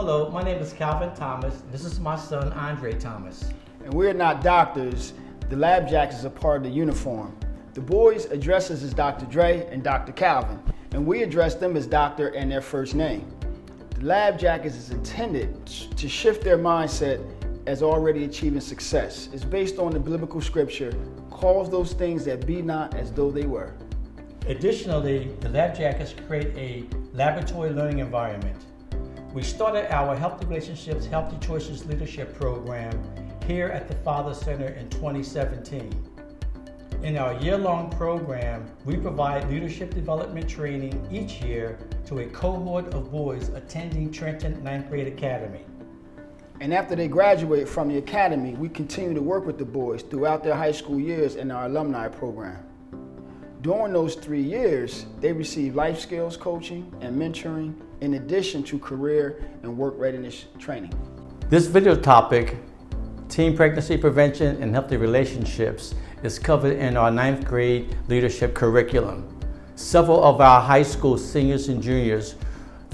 Hello, my name is Calvin Thomas. This is my son, Andre Thomas. And we're not doctors. The lab jackets are part of the uniform. The boys address us as Dr. Dre and Dr. Calvin, and we address them as doctor and their first name. The lab jackets is intended to shift their mindset as already achieving success. It's based on the biblical scripture, calls those things that be not as though they were. Additionally, the lab jackets create a laboratory learning environment. We started our Healthy Relationships, Healthy Choices Leadership Program here at the Father Center in 2017. In our year-long program, we provide leadership development training each year to a cohort of boys attending Trenton 9th Grade Academy. And after they graduate from the academy, we continue to work with the boys throughout their high school years in our alumni program. During those 3 years, they receive life skills coaching and mentoring in addition to career and work readiness training. This video topic, teen pregnancy prevention and healthy relationships, is covered in our 9th grade leadership curriculum. Several of our high school seniors and juniors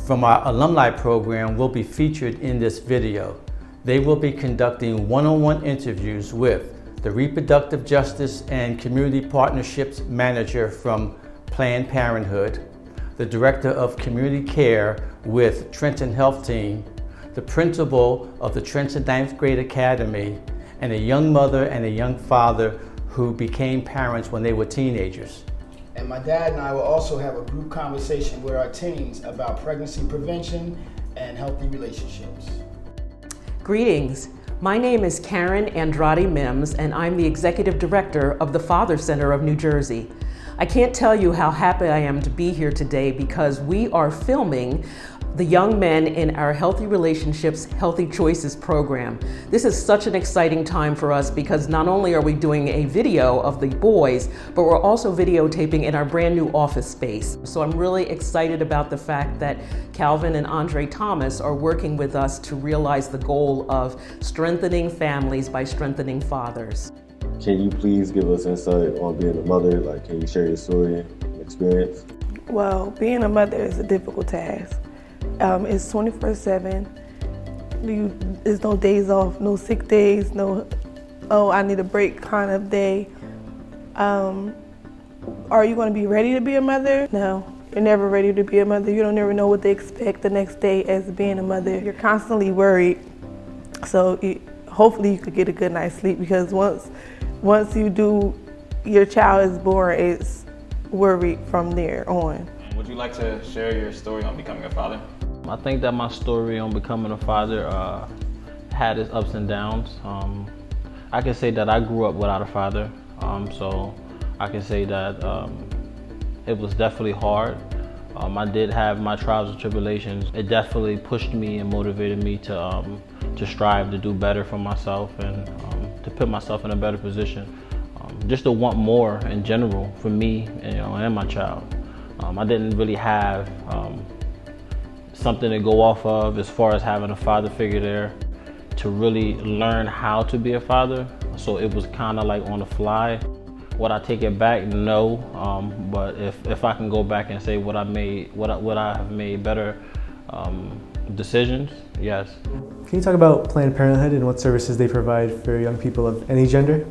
from our alumni program will be featured in this video. They will be conducting one-on-one interviews with the Reproductive Justice and Community Partnerships Manager from Planned Parenthood, the Director of Community Care with Trenton Health Team, the Principal of the Trenton 9th Grade Academy, and a young mother and a young father who became parents when they were teenagers. And my dad and I will also have a group conversation with our teens about pregnancy prevention and healthy relationships. Greetings. My name is Karen Andrade Mims, and I'm the Executive Director of the Father Center of New Jersey. I can't tell you how happy I am to be here today because we are filming the young men in our Healthy Relationships, Healthy Choices program. This is such an exciting time for us because not only are we doing a video of the boys, but we're also videotaping in our brand new office space. So I'm really excited about the fact that Calvin and Andre Thomas are working with us to realize the goal of strengthening families by strengthening fathers. Can you please give us insight on being a mother? Like, can you share your story and experience? Well, being a mother is a difficult task. It's 24/7. There's no days off, no sick days, no, oh, I need a break kind of day. Are you going to be ready to be a mother? No, you're never ready to be a mother. You don't ever know what to expect the next day as being a mother. You're constantly worried. So hopefully you could get a good night's sleep because once you do, your child is born, it's worried from there on. Would you like to share your story on becoming a father? I think that my story on becoming a father had its ups and downs. I can say that I grew up without a father, so I can say that it was definitely hard. I did have my trials and tribulations. It definitely pushed me and motivated me to strive to do better for myself and to put myself in a better position. Just to want more in general for me and my child. I didn't really have something to go off of as far as having a father figure there to really learn how to be a father. So it was kind of like on the fly. Would I take it back? No. But if I can go back and say would I have made better decisions? Yes. Can you talk about Planned Parenthood and what services they provide for young people of any gender?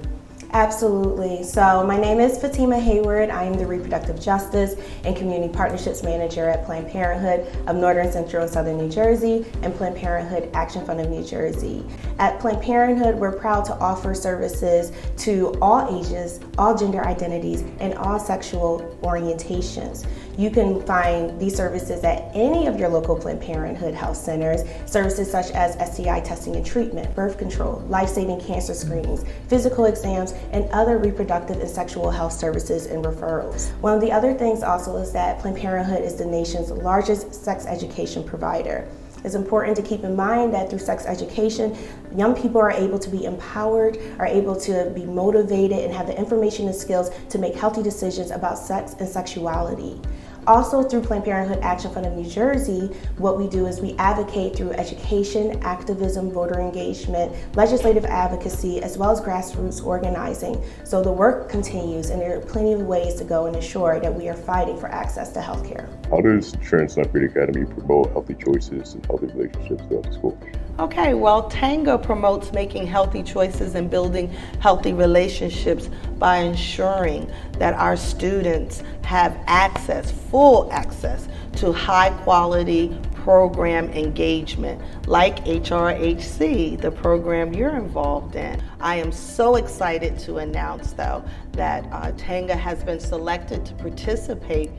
Absolutely. So my name is Fatima Hayward. I am the Reproductive Justice and Community Partnerships Manager at Planned Parenthood of Northern, Central, and Southern New Jersey and Planned Parenthood Action Fund of New Jersey. At Planned Parenthood, we're proud to offer services to all ages, all gender identities, and all sexual orientations. You can find these services at any of your local Planned Parenthood health centers. Services such as STI testing and treatment, birth control, life-saving cancer screenings, physical exams, and other reproductive and sexual health services and referrals. One of the other things also is that Planned Parenthood is the nation's largest sex education provider. It's important to keep in mind that through sex education, young people are able to be empowered, are able to be motivated, and have the information and skills to make healthy decisions about sex and sexuality. Also through Planned Parenthood Action Fund of New Jersey, what we do is we advocate through education, activism, voter engagement, legislative advocacy, as well as grassroots organizing. So the work continues, and there are plenty of ways to go and ensure that we are fighting for access to health care. How does Trent Snufford Academy promote healthy choices and healthy relationships throughout the school? Okay, well, Tango promotes making healthy choices and building healthy relationships by ensuring that our students have access, full access, to high quality program engagement like HRHC, the program you're involved in. I am so excited to announce, though, that Tango has been selected to participate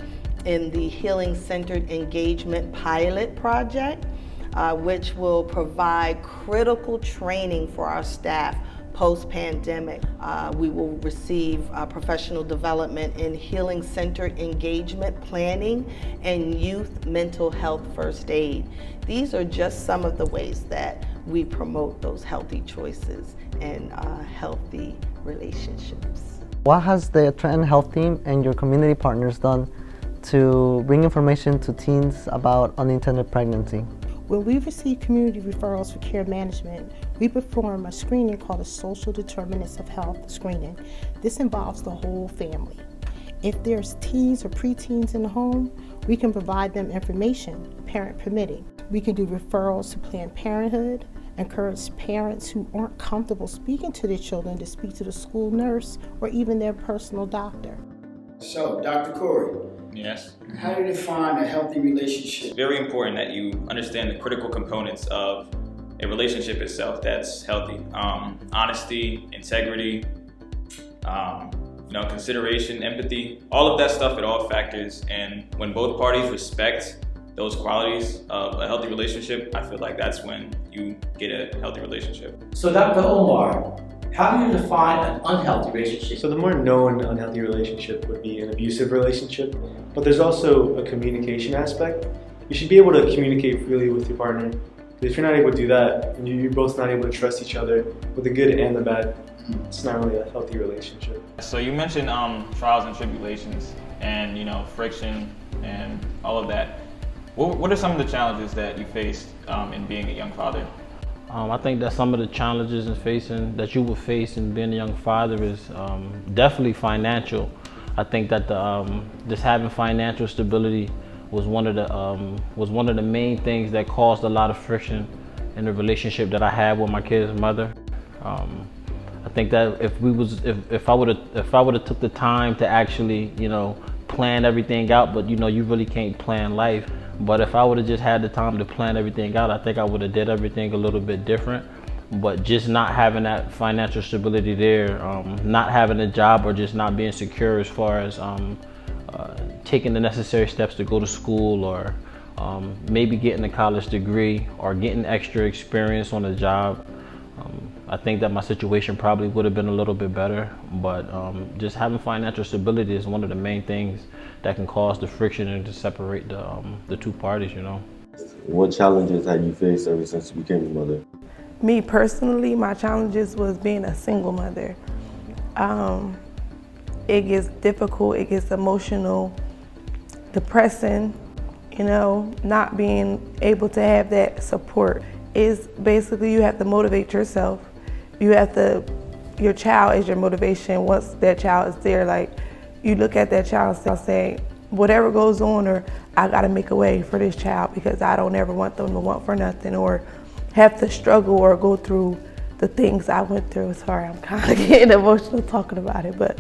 in the Healing Centered Engagement Pilot Project, which will provide critical training for our staff post-pandemic. We will receive professional development in healing-centered engagement planning and youth mental health first aid. These are just some of the ways that we promote those healthy choices and healthy relationships. What has the Trenton Health Team and your community partners done to bring information to teens about unintended pregnancy? When we receive community referrals for care management, we perform a screening called a social determinants of health screening. This involves the whole family. If there's teens or preteens in the home, we can provide them information, parent permitting. We can do referrals to Planned Parenthood, encourage parents who aren't comfortable speaking to their children to speak to the school nurse or even their personal doctor. So, Dr. Corey. Yes. How do you define a healthy relationship? It's very important that you understand the critical components of a relationship itself that's healthy. Honesty, integrity, consideration, empathy, all of that stuff, it all factors. And when both parties respect those qualities of a healthy relationship, I feel like that's when you get a healthy relationship. So Dr. Omar, how do you define an unhealthy relationship? So the more known unhealthy relationship would be an abusive relationship, but there's also a communication aspect. You should be able to communicate freely with your partner. If you're not able to do that, and you're both not able to trust each other with the good and the bad, it's not really a healthy relationship. So you mentioned trials and tribulations and friction and all of that. What are some of the challenges that you faced in being a young father? I think that some of the challenges that you will face in being a young father is definitely financial. I think that just having financial stability was one of the main things that caused a lot of friction in the relationship that I had with my kid's mother. I think that if I would have took the time to actually plan everything out, but you really can't plan life. But if I would have just had the time to plan everything out, I think I would have did everything a little bit different. But just not having that financial stability there, not having a job or just not being secure as far as taking the necessary steps to go to school or maybe getting a college degree or getting extra experience on the job. I think that my situation probably would have been a little bit better, but just having financial stability is one of the main things that can cause the friction and to separate the two parties, What challenges have you faced ever since you became a mother? Me personally, my challenges was being a single mother. It gets difficult, it gets emotional, depressing, not being able to have that support. Is basically you have to motivate yourself. Your child is your motivation. Once that child is there, like you look at that child and say, whatever goes on, or I gotta make a way for this child because I don't ever want them to want for nothing or have to struggle or go through the things I went through. Sorry, I'm kind of getting emotional talking about it, but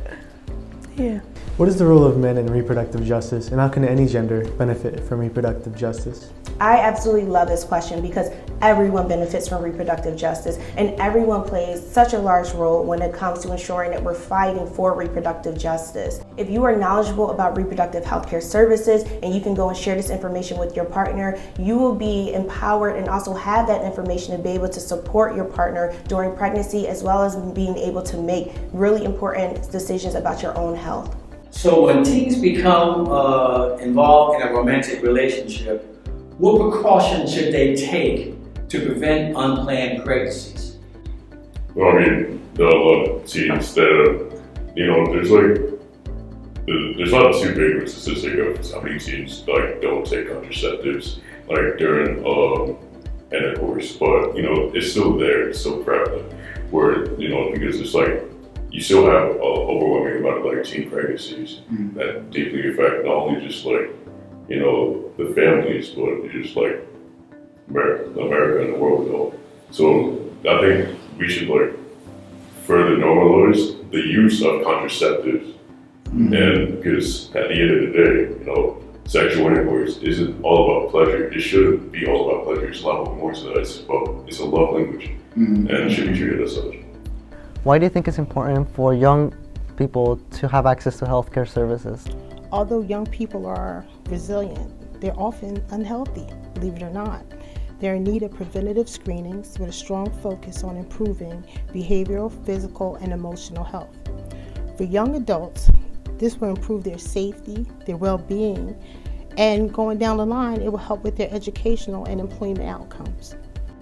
yeah. What is the role of men in reproductive justice, and how can any gender benefit from reproductive justice? I absolutely love this question because everyone benefits from reproductive justice and everyone plays such a large role when it comes to ensuring that we're fighting for reproductive justice. If you are knowledgeable about reproductive healthcare services and you can go and share this information with your partner, you will be empowered and also have that information to be able to support your partner during pregnancy as well as being able to make really important decisions about your own health. So when teens become involved in a romantic relationship, what precautions should they take to prevent unplanned pregnancies? Well, there are a lot of teens that, there's there's not too big of a statistic of how many teens like don't take contraceptives like during intercourse, but you know it's still there, it's still prevalent. Where you know because it's like you still have an overwhelming amount of like teen pregnancies that deeply affect not only just like you know the families, but just like America and the world as well. So I think we should like further normalize the use of contraceptives. And because at the end of the day, you know, sexual intercourse isn't all about pleasure. It shouldn't be all about pleasure. It's a lot more to that. It's a love language, and it should be treated as such. Why do you think it's important for young people to have access to healthcare services? Although young people are resilient, they're often unhealthy, believe it or not. They're in need of preventative screenings with a strong focus on improving behavioral, physical, and emotional health. For young adults, this will improve their safety, their well-being, and going down the line, it will help with their educational and employment outcomes.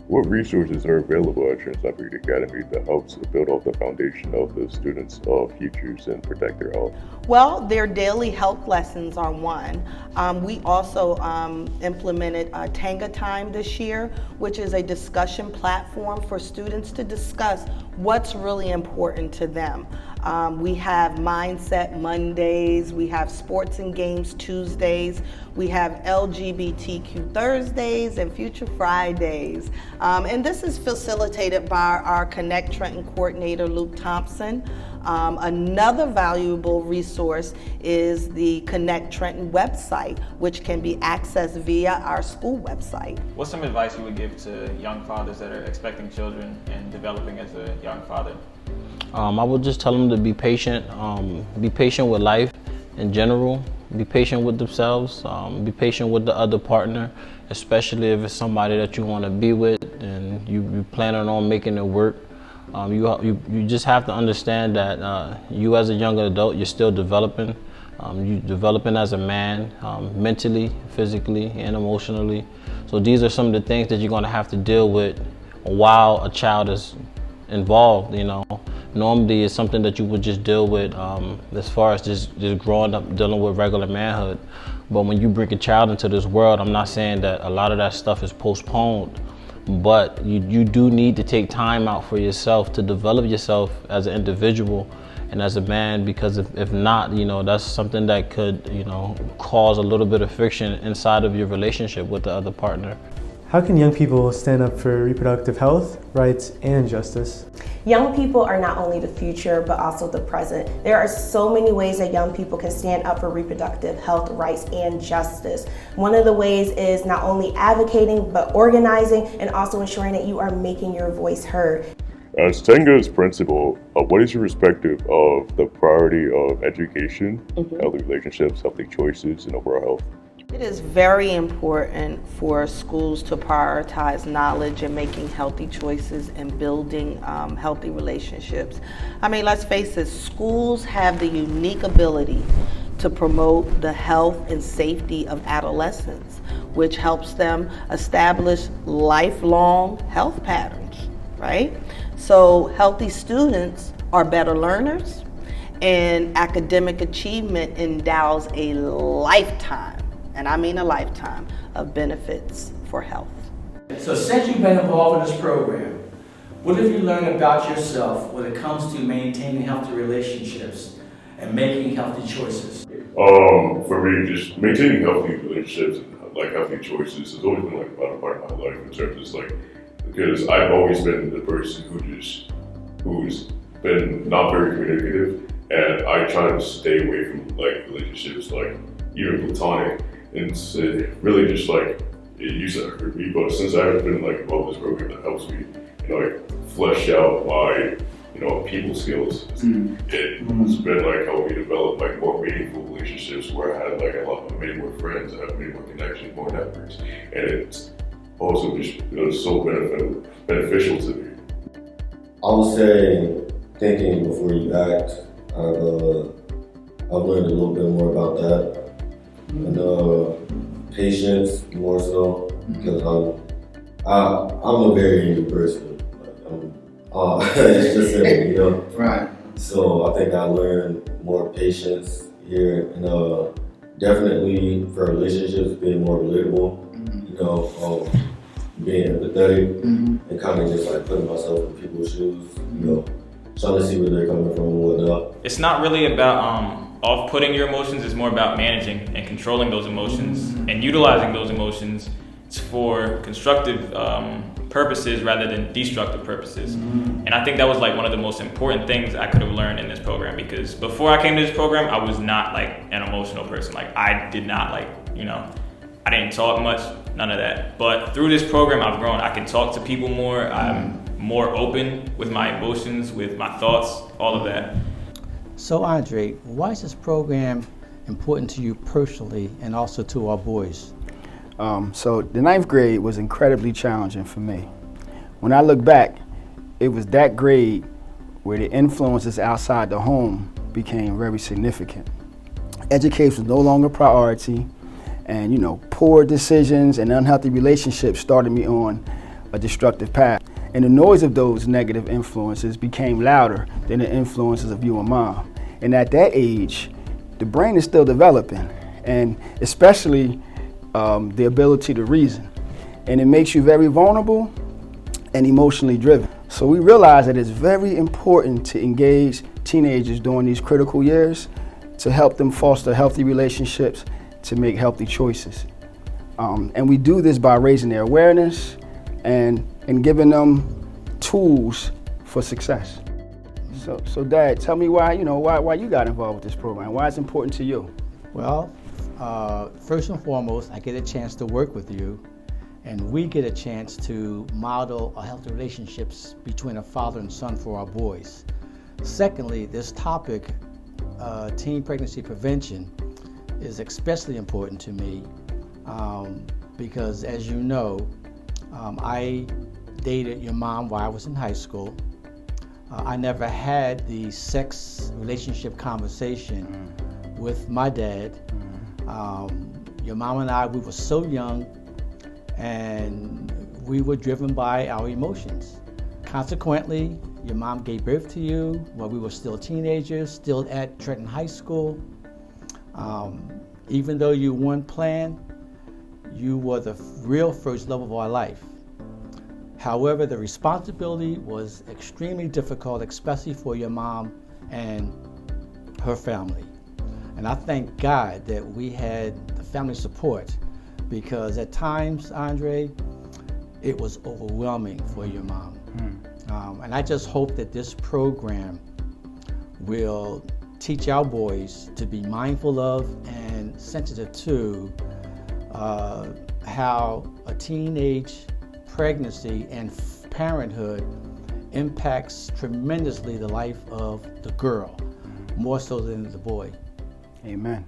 What resources are available at Trans Lafayette Academy that helps build up the foundation of the students' futures and protect their health? Well, their daily health lessons are one. We also implemented Tanga Time this year, which is a discussion platform for students to discuss what's really important to them. We have Mindset Mondays, we have Sports and Games Tuesdays, we have LGBTQ Thursdays and Future Fridays. And this is facilitated by our Connect Trenton coordinator, Luke Thompson. Another valuable resource is the Connect Trenton website, which can be accessed via our school website. What's some advice you would give to young fathers that are expecting children and developing as a young father? I would just tell them to be patient with life in general, be patient with themselves, be patient with the other partner, especially if it's somebody that you want to be with and you planning on making it work. You just have to understand that you as a young adult, you're still developing. You're developing as a man, mentally, physically, and emotionally. So these are some of the things that you're going to have to deal with while a child is involved, you know. Normally it's something that you would just deal with as far as just growing up, dealing with regular manhood. But when you bring a child into this world, I'm not saying that a lot of that stuff is postponed, but you do need to take time out for yourself to develop yourself as an individual and as a man, because if not, you know, that's something that could, you know, cause a little bit of friction inside of your relationship with the other partner. How can young people stand up for reproductive health, rights, and justice? Young people are not only the future, but also the present. There are so many ways that young people can stand up for reproductive health, rights, and justice. One of the ways is not only advocating, but organizing and also ensuring that you are making your voice heard. As Tengos Principle, what is your perspective of the priority of education, healthy relationships, healthy choices, and overall health? It is very important for schools to prioritize knowledge and making healthy choices and building healthy relationships. I mean, let's face it, schools have the unique ability to promote the health and safety of adolescents, which helps them establish lifelong health patterns, right? So healthy students are better learners, and academic achievement endows a lifetime, and I mean a lifetime, of benefits for health. So since you've been involved in this program, what have you learned about yourself when it comes to maintaining healthy relationships and making healthy choices? For me, just maintaining healthy relationships and like healthy choices has always been like a part of my life in terms of like, because I've always been the person who's been not very communicative, and I try to stay away from like relationships like even platonic, and really just like it used to hurt me. But since I've been like involved in this program, that helps me, you know, like flesh out my, you know, people skills. It's been like helped me develop like more meaningful relationships where I had like many more friends, I have many more connections, more networks, and it's also just, you know, so beneficial to me. I would say thinking before you act. I've learned a little bit more about that. And patience more so, because I'm a very angry person. Like, it's just simple, you know? Right. So I think I learned more patience, here, and definitely for relationships being more relatable, being empathetic, and kind of just like putting myself in people's shoes, trying to see where they're coming from and whatnot. It's not really about off-putting your emotions, it's more about managing and controlling those emotions and utilizing those emotions for constructive purposes rather than destructive purposes. And I think that was like one of the most important things I could have learned in this program, because before I came to this program, I was not like an emotional person. Like I did not I didn't talk much, none of that. But through this program, I've grown. I can talk to people more. I'm more open with my emotions, with my thoughts, all of that. So Andre, why is this program important to you personally and also to our boys? So the 9th grade was incredibly challenging for me. When I look back, it was that grade where the influences outside the home became very significant. Education was no longer a priority, and poor decisions and unhealthy relationships started me on a destructive path. And the noise of those negative influences became louder than the influences of you and mom. And at that age, the brain is still developing, and especially the ability to reason. And it makes you very vulnerable and emotionally driven. So we realize that it's very important to engage teenagers during these critical years to help them foster healthy relationships, to make healthy choices. And we do this by raising their awareness and giving them tools for success. So Dad, tell me why you got involved with this program, why it's important to you. Well, first and foremost, I get a chance to work with you, and we get a chance to model healthy relationships between a father and son for our boys. Secondly, this topic, teen pregnancy prevention, is especially important to me because, as you know, I dated your mom while I was in high school. I never had the sex relationship conversation with my dad. Your mom and I, we were so young, and we were driven by our emotions. Consequently, your mom gave birth to you while we were still teenagers, still at Trenton High School. Even though you weren't planned, you were the real first love of our life. However, the responsibility was extremely difficult, especially for your mom and her family. And I thank God that we had the family support, because at times, Andre, it was overwhelming for your mom. And I just hope that this program will teach our boys to be mindful of and sensitive to how a teenage pregnancy and parenthood impacts tremendously the life of the girl, more so than the boy. Amen.